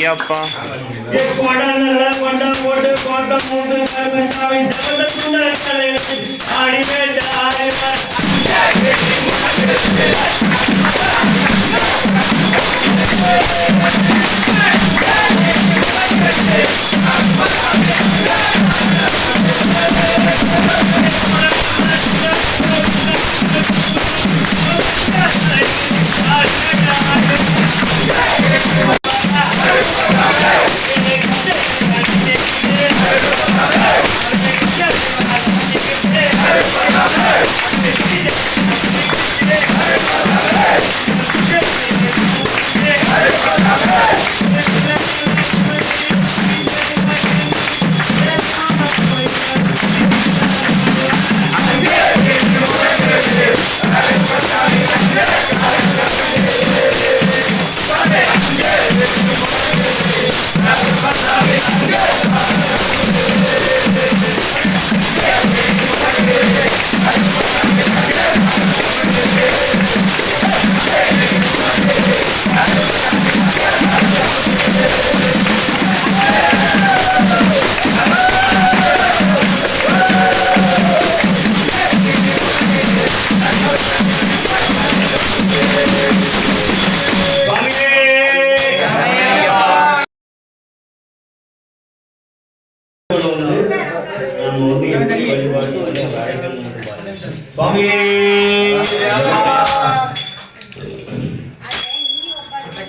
ஐயப்பா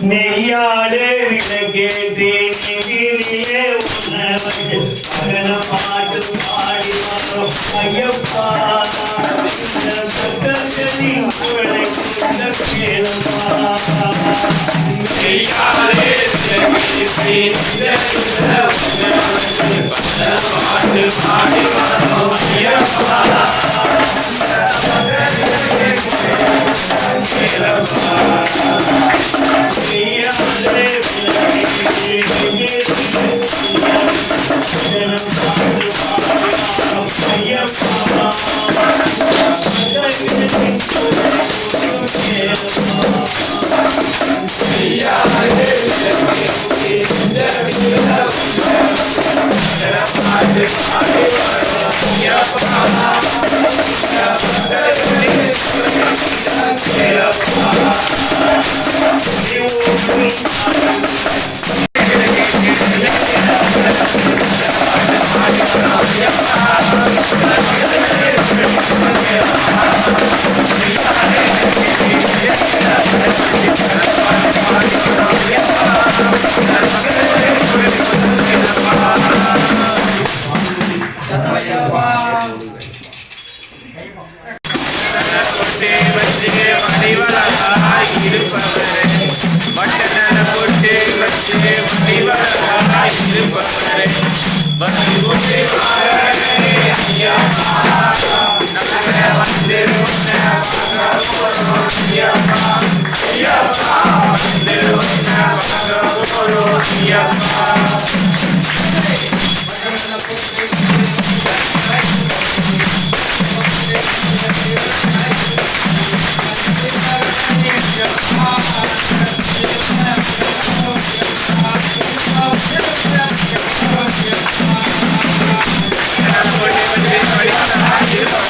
நெய்யாடு விளக்கேற்றி நெய்யிலே உணவு அகன பாட்டு பாடி வரும் ஐயப்பா பக்கத்தில் குழலை கொண்ட கேளப்பா நெய்யாடு விளக்கேற்றி பாட்டு பாடி வரும் ஐயப்பா What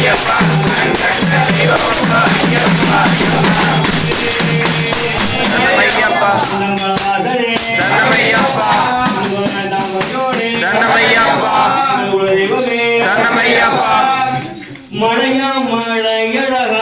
Yeah. மலையழகா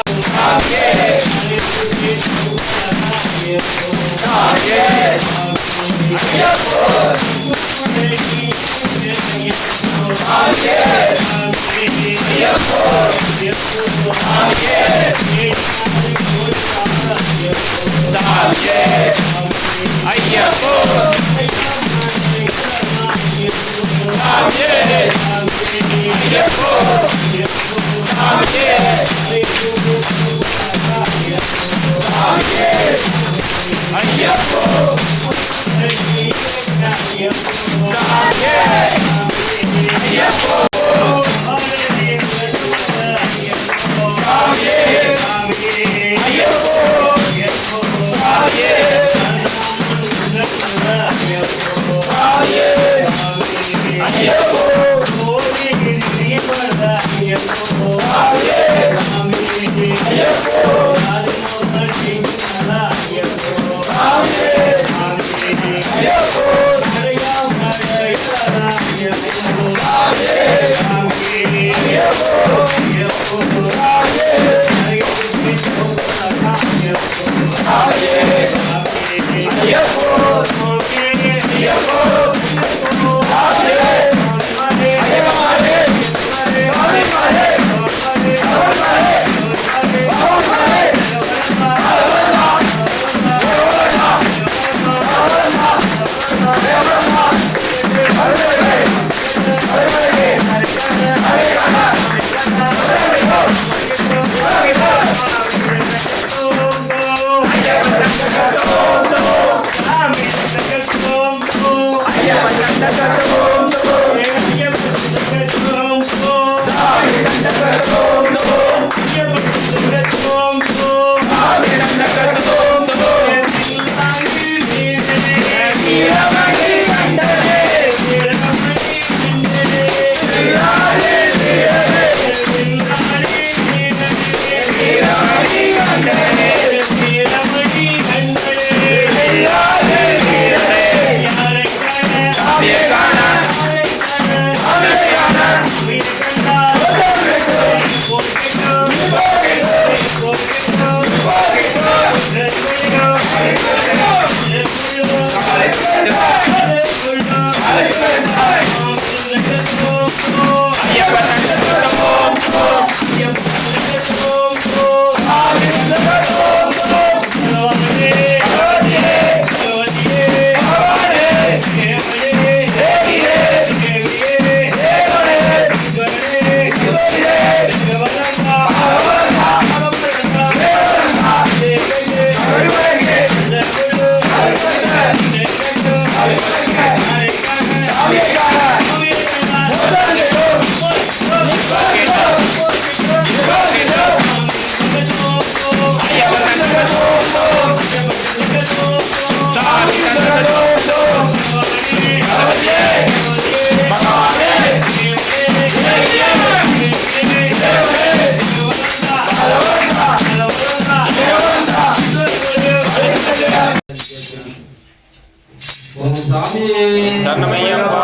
சரணமையப்பா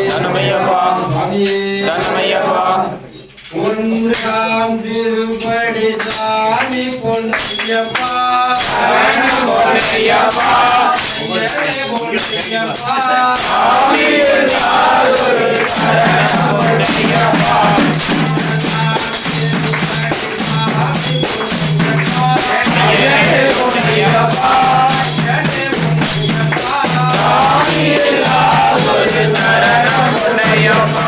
சரணமையப்பா சரணமையப்பா ஒன்றாம் திருப்படி சாமி பொன்னையப்பா பொன்னையப்பா பொன்னையப்பா சாமி எல்லாரும் பொன்னையப்பா பொன்னையப்பா சாமி எல்லாரும் சரணம் பொன்னையப்பா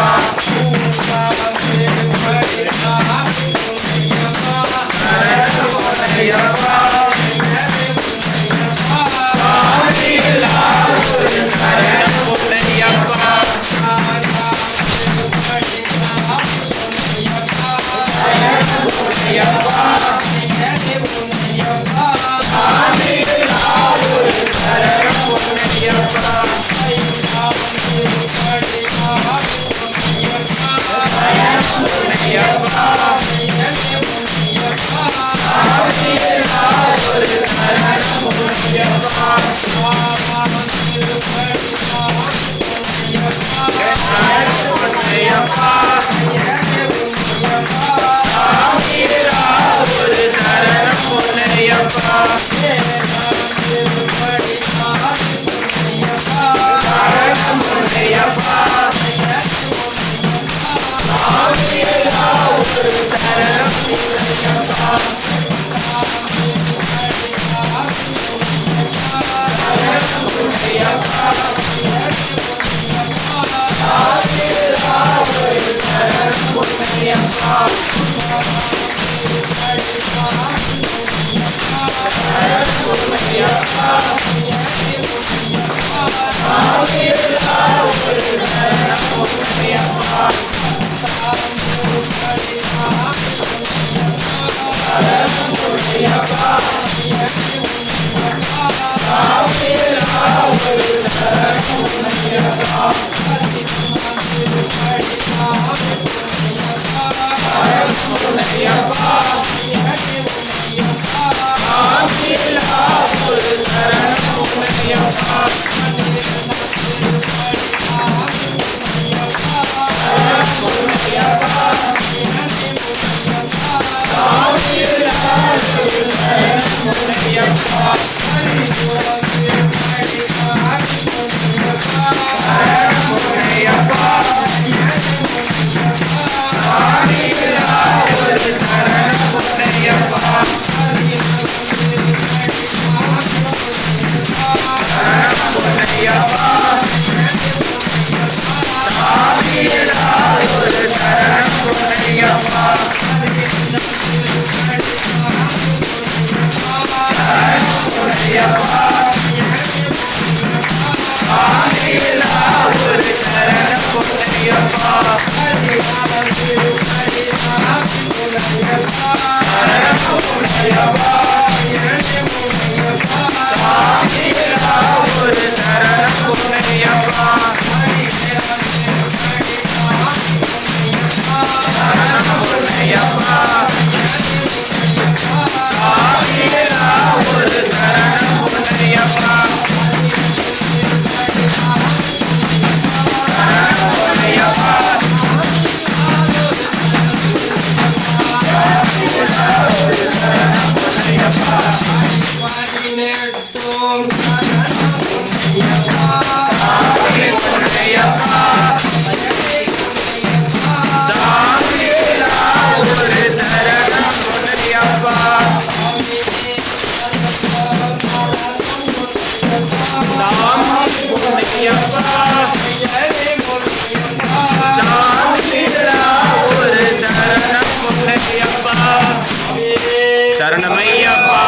சரணமையப்பா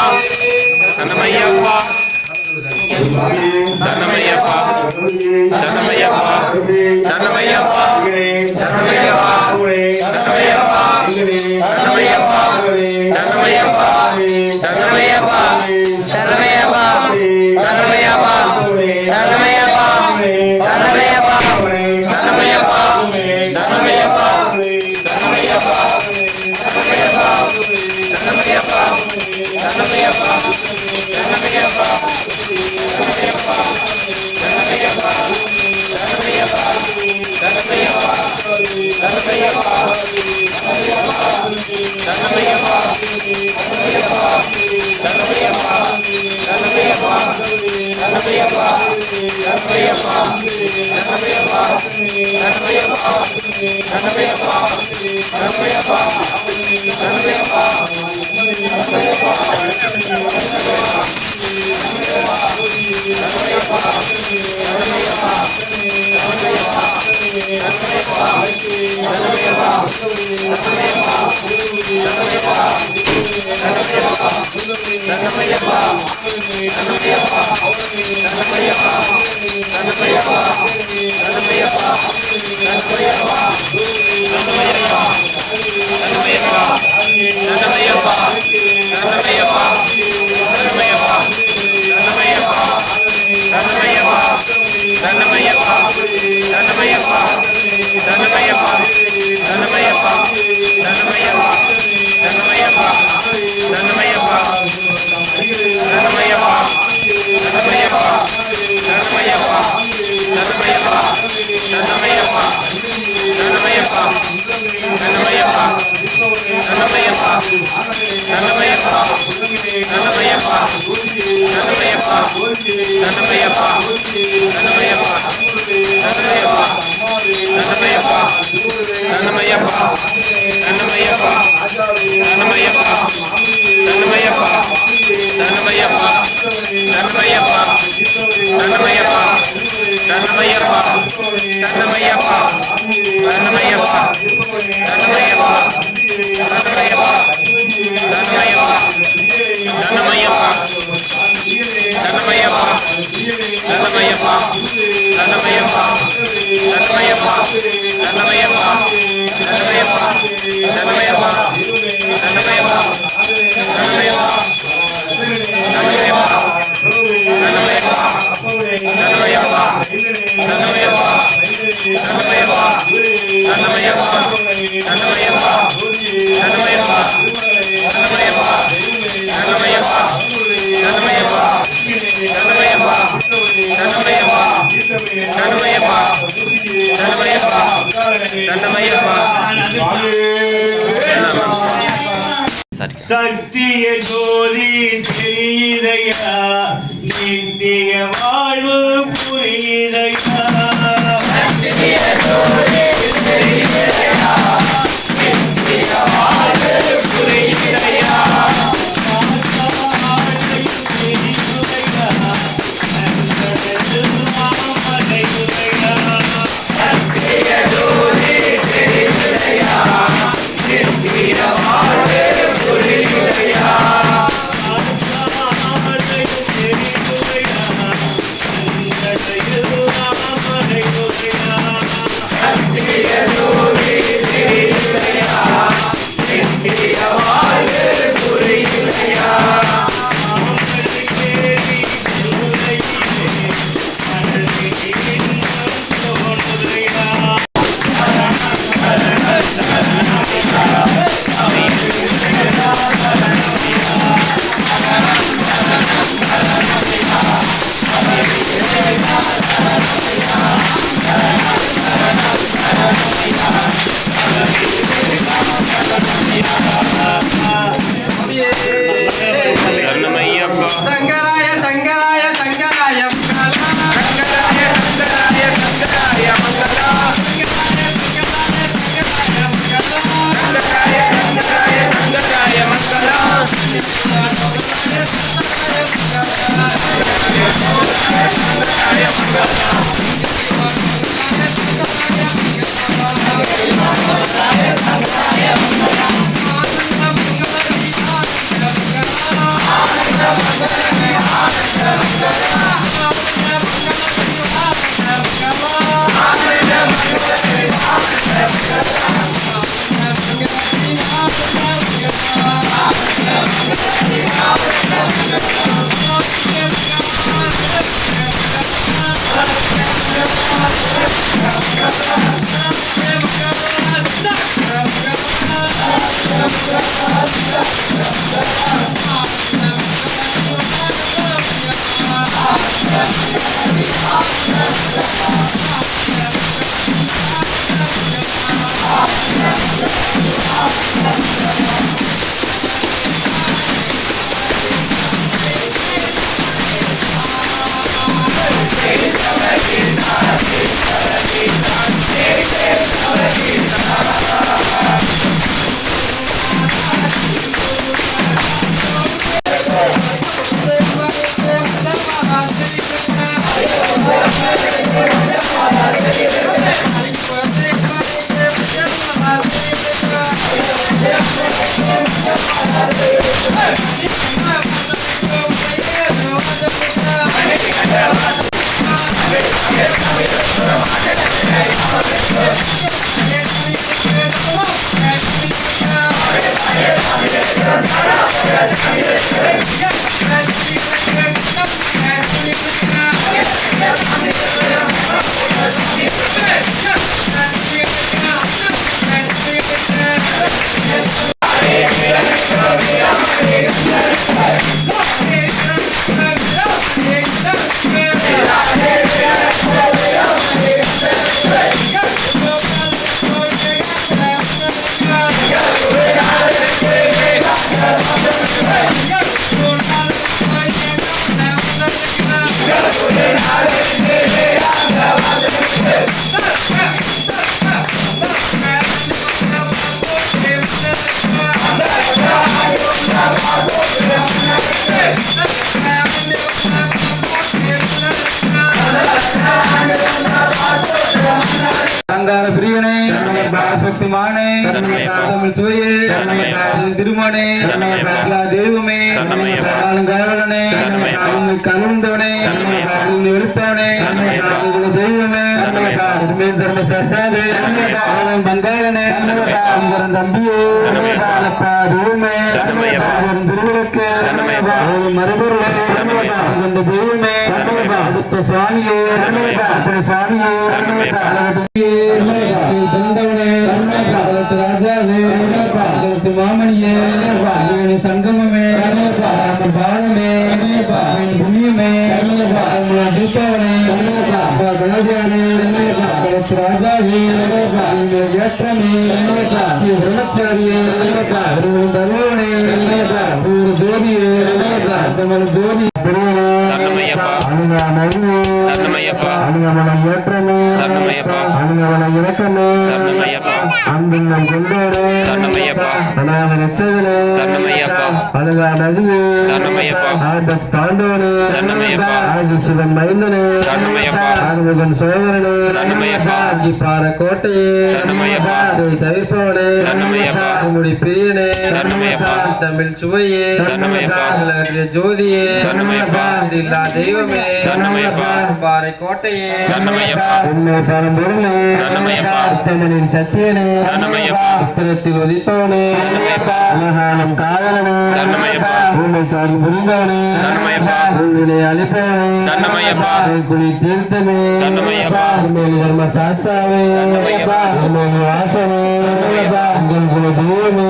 சரணமையப்பா சரணமையப்பா சரணமையப்பா சரணமையப்பா சரணமையப்பா சரணமையப்பா சரணமையப்பா சரணமையப்பா சரணமையப்பா சரணமையப்பா சரணமையப்பா சரணமையப்பா சரணமையப்பா சரணமையப்பா சரணமையப்பா சரணமையப்பா Annamayappa சரணமையப்பா சரணமையப்பா சரணமையப்பா சத்திய ஜோதி தெரியுதையா நித்திய வாழ்வு புரியுதையா சத்திய ஜோதி தெரியுதையா நித்திய வாழ்வு புரியுதையா சத்திய ஜோதி தெரியுதையா நித்திய வாழ்வு புரியுதையா சரணமையப்பா சங்கராய சங்கராய சங்கராய சங்கராய சங்கராய சங்கராய மங்களா சங்கராய சங்கராய சங்கராய மங்களா அலங்கார பிரியனே சக்திமானே தமிழ் சுவையே திருமணே தெய்வமே அலங்காரனே கலந்தவனே எழுப்பவனே தெய்வமே தர்ம சாஸ்திரே பங்காரனே தம்பியே தெய்வமே திருவிளக்கு மரபொருளே தெய்வமே அடுத்த சுவாமியே சுவாமியே ராஜாவே மாமணியே சங்கமமே பாலமே புண்ணியமே தீபாவளி ராஜாவே களத்து ராஜாவே ஏற்றமே பிரம்மச்சாரியே தருவனே ஒரு ஜோதியே தமிழ் ஜோதி சரணமையப்பா சரணமையப்பா அணுகமலை ஏற்றமே சரணமையப்பா அணுகமலை இறக்கமே சரணமையப்பா அன்புள்ளம் கொண்டோரே சரணமையப்பா அநாத ரட்சகனே சரணமையப்பா அழுகா நதியே சரணமையப்பா ஆபத் தாண்டோனே சரணமையப்பா ஆதி சிவன் மைந்தனே சரணமையப்பா ஆறுமுகன் சோதரனே சரணமையப்பா அஞ்சிப்பாற கோட்டையே சரணமையப்பா செய் தவிர்ப்பவனே சரணமையப்பா உம்முடி பிரியனே சரணமையப்பா தமிழ் சுவையே சரணமையப்பா அழகிய ஜோதியே சரணமையப்பா இல்லா தெய்வமே சரணமையப்பா பாறை கோட்டையே சரணமையப்பா உண்மை பரம்பொருளே சரணமையப்பா உத்தமனின் சத்தியனே சரணமையப்பா உத்தரத்தில் உதித்தவனே சரணமையப்பா உலகாலம் காவலனே சரணமையப்பா உண்மை கால் புரிந்தவனே சரணமையப்பா உன்னை அளிப்பவனே சரணமையப்பா குடி தீர்த்தமே சரணமையப்பா உண்மை தர்ம சாஸ்தாவே சரணமையப்பா உண்மை வாசனே உங்கள் குல தெய்வமே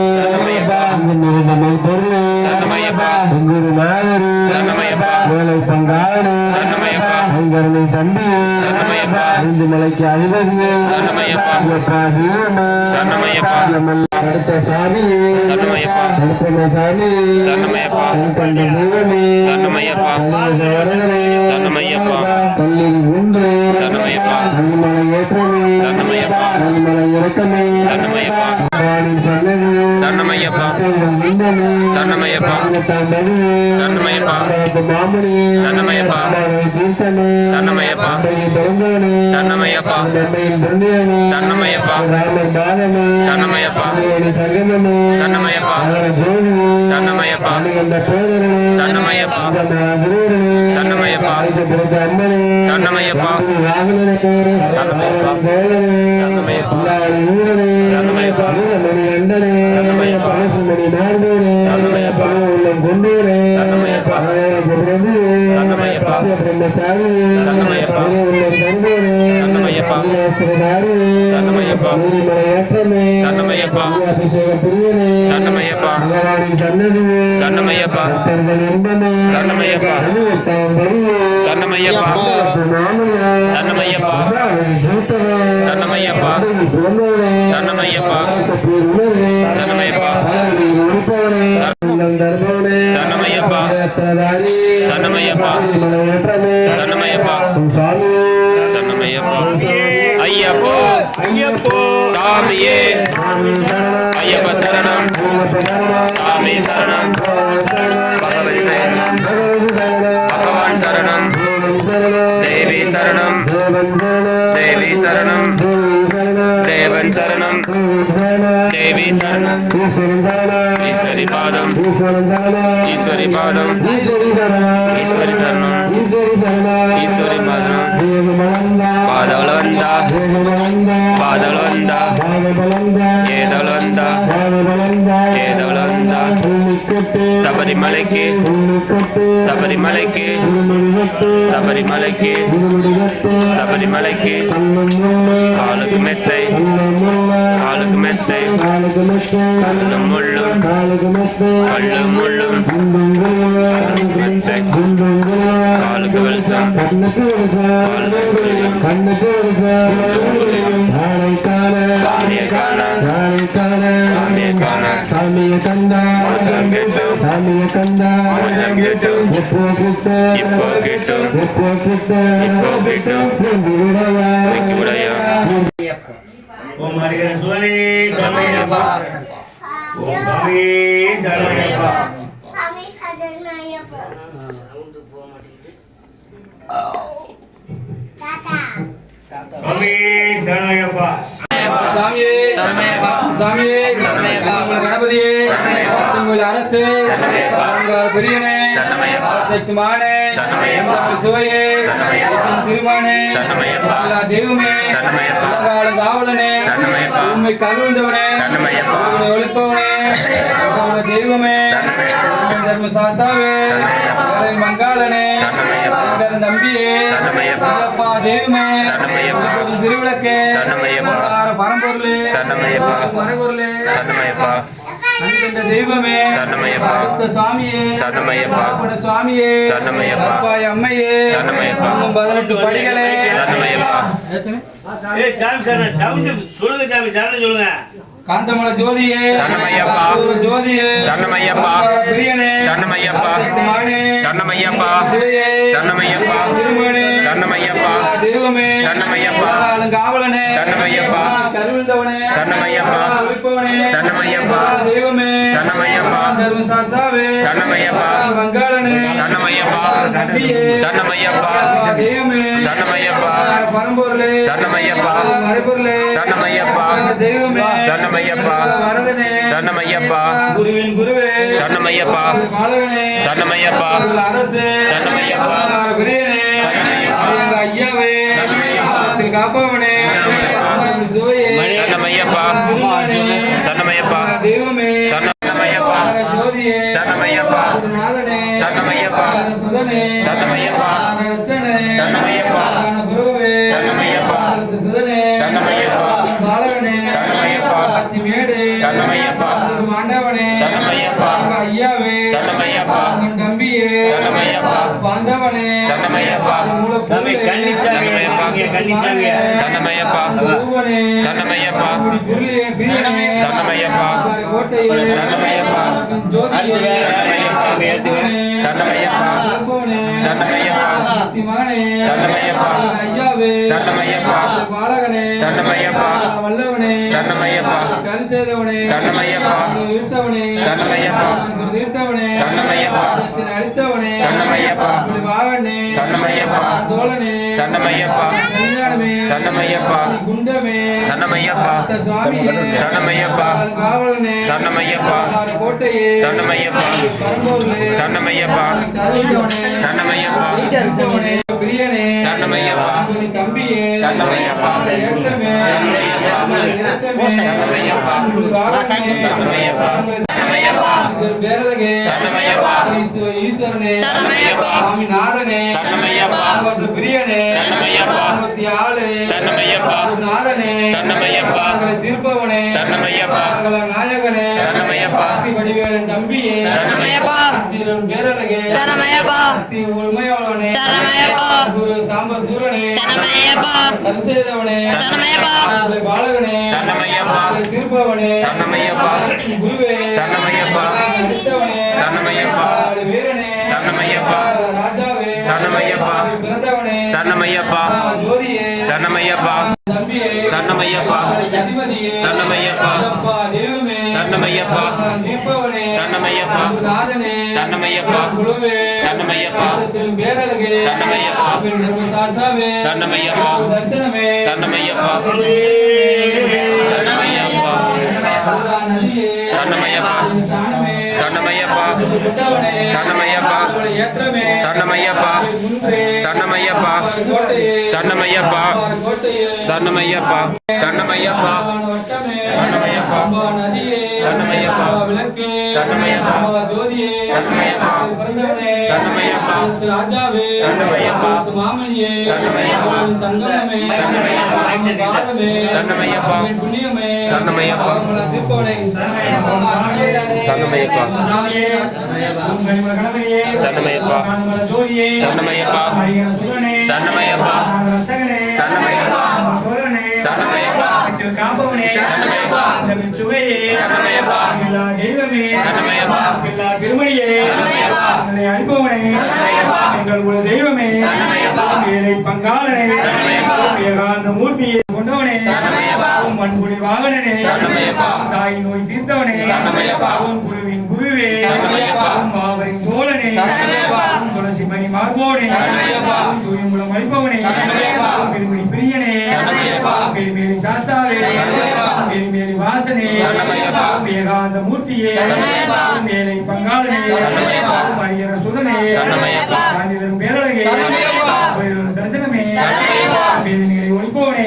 உங்கள் நிறுவனமை பொருளே சரணமையப்பா உங்கள் மாதிரி சரணமையப்பா வேலை பங்காளனே சரணமையப்பா உங்களின் தம்பியே சரணமையப்பா ஐந்து மலைக்கு அதிபதியே சரணமையப்பா எப்பா தெய்வமே சரணமையப்பா அடுத்த சாமியே சரணமையப்பா அடுத்த சாமியே சரணமையப்பா கண்ட தெய்வமே சரணமையப்பா சரணமையப்பா கல்லின் உண்டு சரணமையப்பா அன்மலை ஏற்றமே சரணமையப்பா அன்மலை இறக்கமே சரணமையப்பா சன்னதி சரணமையப்பா இன்பமே சரணமையப்பா சரணமையப்பா மாமணி சரணமையப்பா தீர்த்தமே சரணமையப்பா பிறந்தவனே சரணமையப்பா நம்மையின் புண்ணியமே சரணமையப்பா ராமன் பாதமே சரணமையப்பா சங்கமமே சரணமையப்பா ஜோதியே சரணமையப்பா அந்த பேரனே சரணமையப்பா குருடனே சரணமையப்பா பிறந்த அம்மனே சரணமையப்பா வாகனே பேரு சரணமையப்பா சரணமையப்பா ஊரனே சரணமையப்பா மணி அண்டனே சரணமையப்பா மணி மார்பேனே சரணமையப்பா உள்ளம் கொண்டேனே சரணமையப்பா பிரபுவே சரணமையப்பா பிரம்மச்சாரியே சரணமையப்பா உள்ளம் கொண்டேனே சரணமையப்பா சரணமையப்பா சரணமையப்பா நீதிமலை ஏற்றமே சரணமையப்பா அபிஷேக பிரியனே சரணமையப்பா பகவானின் சன்னதியே சரணமையப்பா பக்தர்கள் இன்பமே சரணமையப்பா பதினெட்டாம் வருவே சரணமையப்பா மாமனியே சரணமையப்பா பூத்தவே சரணமையப்பா பிறந்தவனே சரணமையப்பா சப்பீர் உணர்வே சரணமையப்பா பலவனின் ஒளிப்பவனே உள்ளம் தருபவனே சரணமையப்பா நேத்திரதாரி சரணமையப்பா மலை ஏற்றமே சரணமையப்பா சாமியே சரணமையப்பா ஐயப்போ ஐயப்போ சாமியே ஐயப்ப சரணம் சாமி சரணம் பகவதி சரணம் பகவான் சரணம் தேவி சரணம் தேவி சரணம் தேவன் சரணம் தேவி சரணம் ஈஸ்வரி பாதம் ஈஸ்வரி பாதம் ஈஸ்வரி சரணம் ஈஸ்வரி பாதம் பாதவளவந்த பாதவளவந்த ஏதவளவந்த ஏதவளவந்த சபரிமலைக்கு சபரிமலைக்கு சபரிமலைக்கு சபரிமலைக்கு காலுக்கு மெத்தை காலுக்கு மெத்தை கல்லும் முள்ளும் கல்லும் முள்ளும் மெத்தை காலுக்கு வெளிச்சம் சாமியை காண சாமியை காண மோட்சம் கிட்டும் மோட்சம் கிட்டும் இப்போ கிட்டும் இப்போ கிட்டும் உடைய ஓம் ஹரிஹர சுவனே சரணமையப்பா ஓம் சாமி சரணமையப்பா சாமி சரணமையப்பா தாத்தா சாமி சரணமையப்பா சாமியே சாமியே கணபதியே கோயில் அரசு பெரியனே சக்திமானே சுவையே திருமானே தெய்வமே காவலனே உண்மை கருந்தவனே ஒழிப்பவனே தெய்வமே தர்ம சாஸ்தாவே மங்காளனே நம்பியே தெய்வமே திருவிளக்கே பரம்பொருளே சரணமையப்பா மறைபொருளே சரணமையப்பா அன்பிந்த தெய்வமே சரணமையப்பா. அடுத்த சுவாமியே சரணமையப்பா. அப்பட சுவாமியே சரணமையப்பா. கற்பாய் அம்மையே சரணமையப்பா. 18 படிகளே சரணமையப்பா. ஏய் சாமி சரணம் சவுண்ட் சொல்லுங்க சாமி சரணம் சொல்லுங்க. காந்தமல ஜோதியே சரணமையப்பா. ஜோதியே சரணமையப்பா. பிரியனே சரணமையப்பா. சக்திமானே சரணமையப்பா. சிவையே சரணமையப்பா. திருமணே சரணமையப்பா. தெய்வமே சரணமையப்பா. காவலனே சரணமையப்பா. கருவிழ்ந்தவனே சரணமையப்பா. ஒளிப்பவனே சரணமையப்பா. தெய்வமே சரணமையப்பா. தர்மசாஸ்தாவே சரணமையப்பா. வங்காளனே சரணமையப்பா. நம்பியே சரணமையப்பா. தெய்வமே சரணமையப்பா. பரம்பொருளே சரணமையப்பா. மறைபொருளே சரணமையப்பா. தெய்வமே சரணமையப்பா. வரதனே சரணமையப்பா. குருவின் குருவே சரணமையப்பா. பாலகனே சரணமையப்பா. அரசே சரணமையப்பா. பிரியனே சரணமையப்பா. எங்க ஐயாவே சரணமையப்பா. காப்பவனே சுவையே சரணமையப்பா. சரணமையப்பா. தெய்வமே சரணமையப்பா. ஜோதியே சரணமையப்பா. நாதனே சரணமையப்பா. சுதனே சரணமையப்பா. ரச்சனே சரணமையப்பா. குருவே சரணமையப்பா. சுதனே சரணமையப்பா. பாலகனே சரணமையப்பா. அச்சிமேடு சரணமையப்பா. மாண்டவனே சரணமையப்பா. ஐயாவே சரணமையப்பா. தம்பியே சரணமையப்பா. பாண்டவனே சரணமையப்பா. சாமி கன்னிச்சாமி நீங்க கன்னிச்சாமி. சரணமையப்பா. பூவனே சரணமையப்பா. புரியே பிரியனே சரணமையப்பா. கோட்டையே சரணமையப்பா. அடுத்து வேற யார் சாமி ஏத்துங்க. சரணமையப்பா. சரணமையப்பா. சக்திமானே சரணமையப்பா. ஐயாவே சரணமையப்பா. பாலகனே சரணமையப்பா. வல்லவனே சரணமையப்பா. கரிசேதவனே சரணமையப்பா. ஈர்த்தவனே சரணமையப்பா. தீர்த்தவனே சரணமையப்பா. அளித்தவனே சரணமையப்பா. வாகனே சரணமையப்பா. தோழனே சரணமையப்பா. கல்யாணமே சரணமையப்பா. குண்டமே சரணமையப்பா. சுவாமியே சரணமையப்பா. காவலனே சரணமையப்பா. கோட்டையே சரணமையப்பா. பரம்பொருளே சரணமையப்பா. கருவிழவனே சரணமையப்பா. ஈட்டரசவனே பிரியனே சரணமையப்பா. தம்பியே சரணமையப்பா. ஏற்றமே சரணமையப்பா. இரக்கமே சரணமையப்பா. வாகனமே சரணமையப்பா. சரணமையப்பா. பேரழகே சரணமையப்பா. ஈஸ்வரனே சரணமையப்பா. சாமிநாதனே சரணமையப்பா. பிரியனே சரணமையப்பா. ஆளே சரணமையப்பா. நாதனே சரணமையப்பா. தீர்ப்பவனே சரணமையப்பா. நாயகனே சரணமையப்பா. வடிவேலன் தம்பியே சரணமையப்பா. பேரழகே சரணமையப்பா. உண்மையாளனே சரணமையப்பா. குரு சாம்பர் சூரனே சரணமையப்பா. தரிசேதவனே சரணமையப்பா. பாலகனே சரணமையப்பா. தீர்ப்பவனே சரணமையப்பா. குருவே சரணமையப்பா. அளித்தவனே சரணமையப்பா. வீரனே சரணமையப்பா. ராஜாவே சரணமையப்பா. பிறந்தவனே சரணமையப்பா. ஜோதியே சரணமையப்பா. தம்பியே சரணமையப்பா. அதிபதியே சரணமையப்பா. தெய்வமே சரணமையப்பா. தீர்ப்பவனே சரணமையப்பா. நாதனே சரணமையப்பா. குழுவே சரணமையப்பா. பேரழகே சரணமையப்பா. தர்மசாஸ்தாவே சரணமையப்பா. தரிசனமே சரணமையப்பா. சரணமையப்பா. நதியே சரணமையப்பா. தானமே சரணமையப்பா. விட்டவனே சரணமையப்பா. ஏற்றமே சரணமையப்பா. குன்றே சரணமையப்பா. கோட்டையே சரணமையப்பா. கோட்டையே சரணமையப்பா. சரணமையப்பா. வட்டமே சரணமையப்பா. நதியே சரணமையப்பா. விளக்கே சரணமையப்பா. ஜோதியே சரணமையப்பா. பிறந்தவனே சரணமையப்பா. ராஜாவே சரணமையப்பா. மாமணியே சரணமையப்பா. சங்கமமே சரணமையப்பா. பாதமே சரணமையப்பா. புண்ணியமே சரணமையப்பா. தீர்ப்பவனே சரணமையப்பா. சரணமையப்பா. சரணமையப்பா. சரணமையப்பா. சரணமையப்பா. சரணமையப்பா. சரணமையப்பா. சரணமையப்பா. சரணமையப்பா. திருமணியே அனுப்பவனே எங்கள் குல தெய்வமே ஏழை பங்காளனே ஏகாந்த மூர்த்தியை கொண்டவனே மண்புலி வாகனனே தாய் நோய் தீர்த்தவனே குருவின் குருவே மாவரின் தோழனே துளசி மணி மார்போனே தூயங்குளம் அளிப்பவனே பெருமணி பிரியனே பெருமேலி சாஸ்தாவே பெருமேலி வாசனே ஏகாந்த மூர்த்தியே ஏழை பங்காளனே மரியர சுதனே சாந்திதரும் பேரழகே தரிசனமே வேதனைகளை ஒழிப்போனே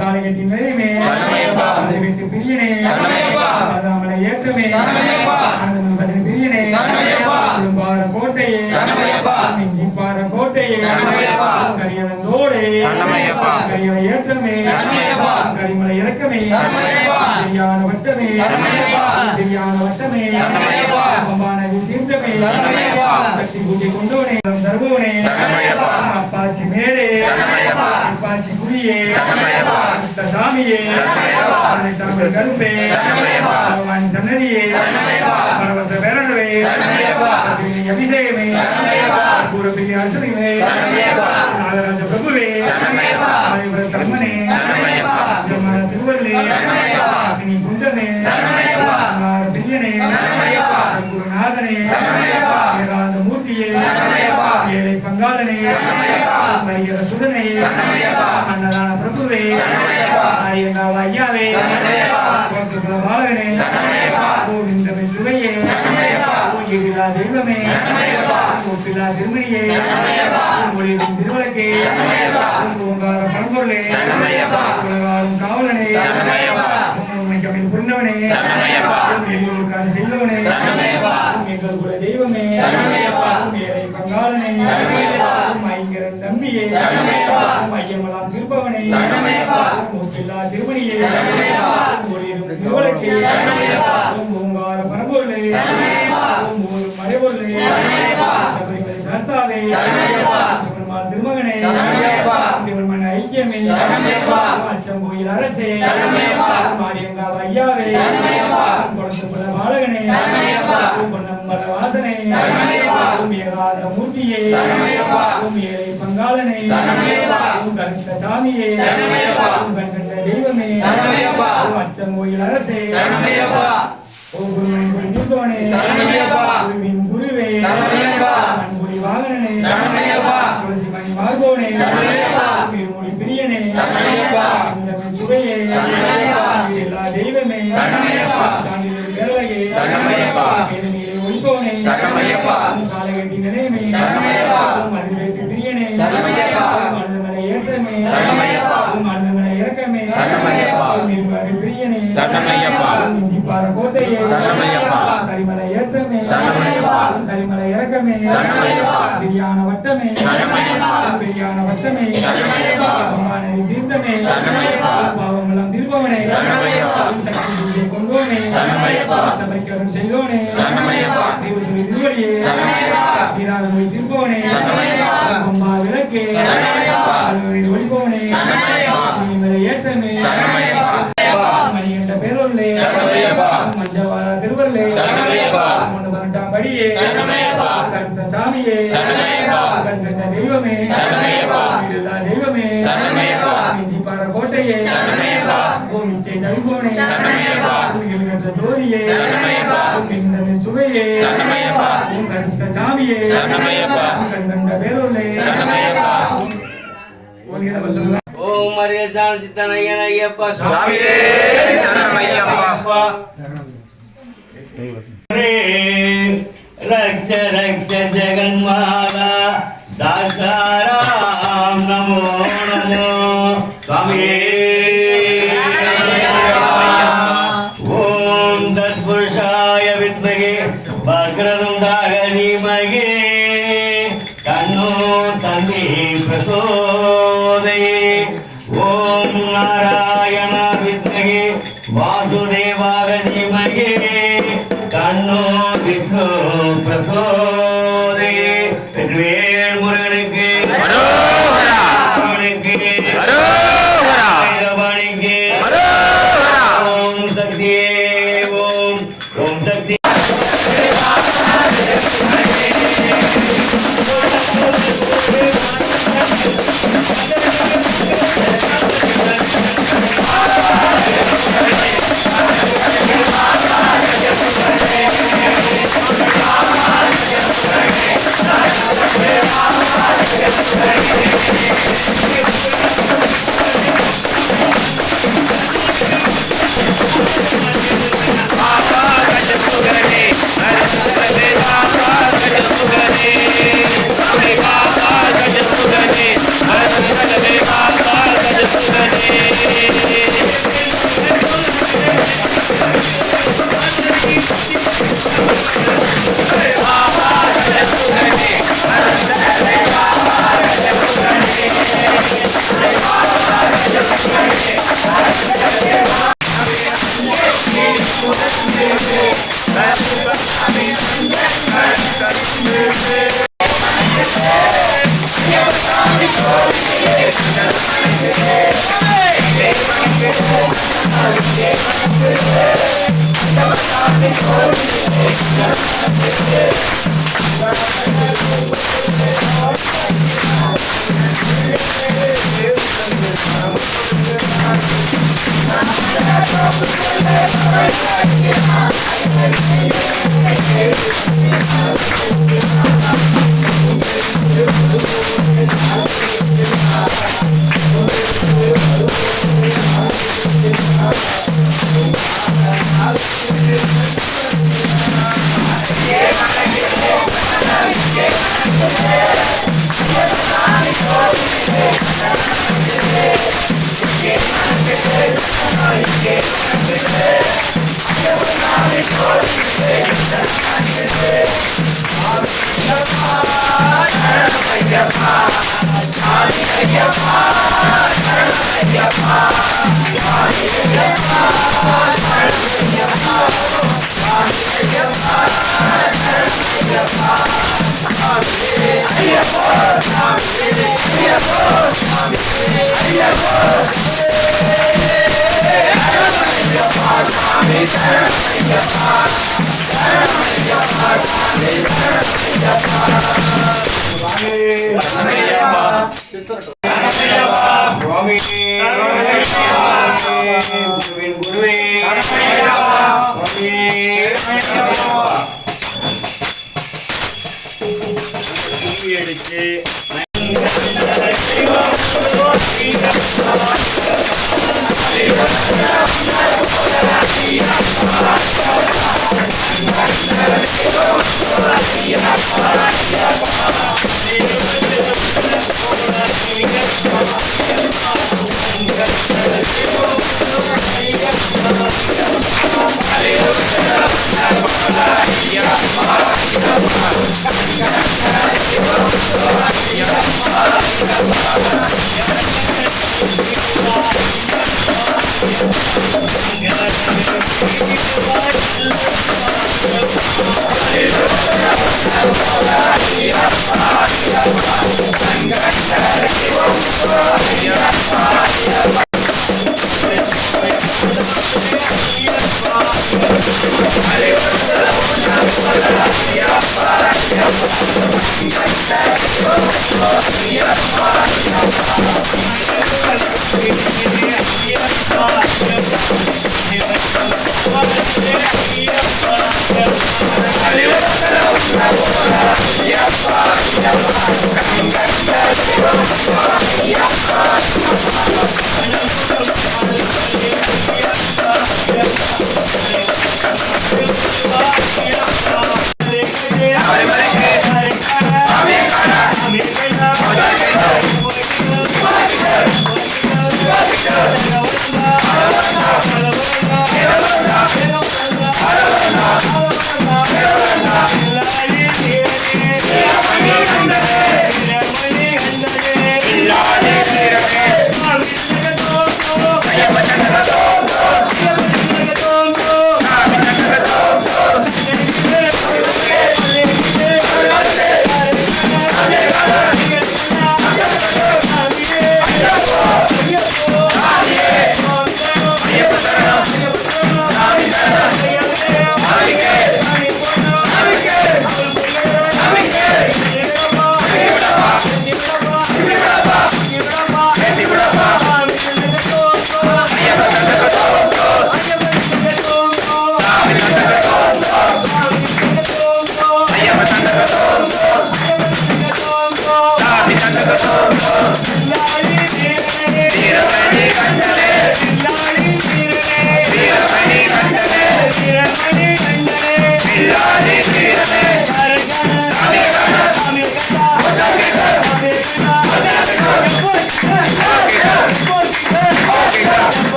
காலையத்தின் நிறைவே வீட்டு பிரியனே அதாமலை ஏற்றமே பஜனை பிரியனே திரும்பார கோட்டையே நெஞ்சிப்பார கோட்டையே கரியவந்தோடே கரியவை ஏற்றமே கரிமலை இறக்கமே சரியான வட்டமே சரியான வட்டமே அம்பானது தீர்த்தமே சக்தி பூஜை கொண்டோனே தருவோனே அப்பாச்சி மேலே அப்பாச்சி குடியே சாமியே தமிழ் கருப்பே பகவான் சன்னதியே பரவச வேரணவே அபிஷேகமே பூரப்பிரிய அர்ச்சனையே நாகராஜ பிரபுவே தம்மனே திருவள்ளே அக்னி குண்டனே பிரியனே குருநாதனே ஏகாந்த மூர்த்தியே ஏழை பங்காளனே மையர சுடனே அன்னதான பிரபுவே ஐயங்காவ ஐயாவே பாலகனே கோவிந்தமே சுவையே கோயிலா தெய்வமே கோப்பிலா திருமணியே ஒளிரும் திருவழக்கே ஓங்கார பரம்பொருளே உலகாலும் காவலனே கமிழ் புரிந்தவனே எல்லோருக்கான செல்வனே எங்கள் குல தெய்வமே ஏழை பங்காளனே ஐங்கரன் தம்பியே ஐயமெல்லாம் திருப்பவனே மூக்கில்லா திருமணியே ஒளிரும் திருவழக்கே ஓங்கார பரம்பொருளே ஒரு மறைபொருளே சபரிமலை சாஸ்தாவே சிவன்மால் திருமகனே சிவன்மன் ஐக்கியமே அச்சங்கோயில் அரசே மாரியங்காவ ஐயாவே குளத்துப்புல பாலகனே பொன்னம்பல வாசனே ஏகாத மூர்த்தியே ஏழை பங்காளனே கருத்த சாமியே கண்கண்ட தெய்வமே அச்சங்கோயில் அரசே குருவே மண்புரி வாகனனே துளசி மணி மார்போனே மொழி பிரியனே சுவையே எல்லா தெய்வமே சான்றிதழ் பேரழகே ஒழிப்போனே காலகட்டி நிலையமே மனிதனுக்கு பிரியனே மனிதமலை ஏற்றமே மனிதமலை இறக்கமே பிரியனே பார கோட்டையே கரிமலை ஏற்றமே கரிமலை இறக்கமே சரியான வட்டமே பெரியான வட்டமே அம்மானதி தீர்த்தமே பாவமெல்லாம் திருப்பவனே சக்தி பூஜை கொண்டோனே சபைக்கரும் செய்தோனே தேவசுரி திருவடியே வீராதமொழி திருப்பவனே அம்மா விளக்கே ஒழிப்பவனே மலை ஏற்றமே மணிகண்ட பேரொல்லே மஞ்சவார திருவள்ளே பன்னெண்டாம் படியே கருத்த சாமியே கண்கண்ட தெய்வமே எல்லா தெய்வமே பார கோட்டையே ஓம் இச்சை தவிப்போனே என்ற ஜோதியே சுவையே கருத்த சாமியே கண்கண்ட பேரொல்லே ஓம் மரியசான சித்தனையன ஐயப்பா சுவாமியே சரணமையப்பா ரக்ஷ ரக்ஷ ஜெகன்மாதா சாஸ்தாராம் நமோ நமோ சுவாமியே ஓம் தத்புருஷாய வித்மகே வக்ரதுண்டாய தீமகி தன்னோ தன்னி பிரசோதயே ஓம் நாராயண வித்மகே வாசுதேவாய தீமகி தன்னோ விஷ்ணு பிரசோதயே வெற்றிவேல் முருகனுக்கு ஓம் சக்தியே ஓம் ஓம் சக்தி Hey! Hare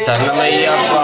சரணமையப்பா